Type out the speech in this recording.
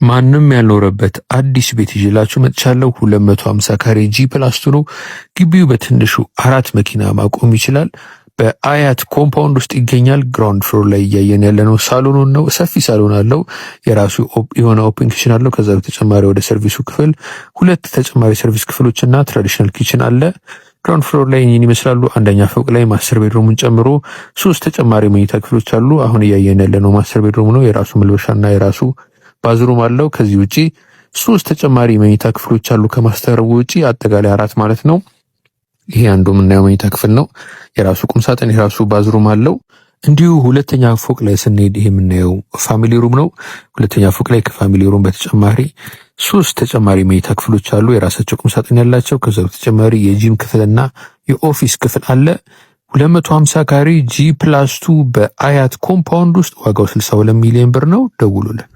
ማንም ያልኖረበት አዲስ ቤት ይዤላችሁ መጥቻለሁ። 250 ካሬ G+2 ነው። ግቢው በትንሹ 4 መኪና ማቆም ይችላል። በአያት ኮምፓውንድ ውስጥ ይገኛል። ግራውንድ ፍሎር ላይ እያየን ያለነው ሳሎኑን ነው። ሰፊ ሳሎን አለው። የራሱ የሆነ ኦፕን ኪችን አለው። ከዛ በተጨማሪ ወደ ሰርቪሱ ክፍል 2 ተጨማሪ ሰርቪስ ክፍሎችና ትራዲሽናል ኪችን አለ። ግራውንድ ፍሎር ላይ ይህን ይመስላሉ። አንደኛ ፎቅ ላይ ማስተር ቤድሩሙን ጨምሮ 3 ተጨማሪ መኝታ ክፍሎች አሉ። አሁን እያየን ያለነው ማስተር ቤድሩም ነው። የራሱ መልበሻና የራሱ ባዝሩም አለው። ከዚህ ውጪ 3 ተጨማሪ መኝታ ክፍሎች አሉ። ከማስተር ውጪ አጠቃላይ 4 ማለት ነው። ይሄ አንዱ የምናየው መኝታ ክፍል ነው። የራሱ ቁም ሳጥን፣ የራሱ ባዝሩም አለው። እንዲሁ ሁለተኛ ፎቅ ላይ ስንሄድ ይሄ የምናየው ፋሚሊ ሩም ነው። ሁለተኛ ፎቅ ላይ ከፋሚሊ ሩም በተጨማሪ 3 ተጨማሪ መኝታ ክፍሎች አሉ፣ የራሳቸው ቁም ሳጥን ያላቸው። ከዛ በተጨማሪ የጂም ክፍልና የኦፊስ ክፍል አለ። 250 ካሬ G+2 በአያት ኮምፓውንድ ውስጥ ዋጋው 62 ሚሊዮን ብር ነው። ደውሉልን።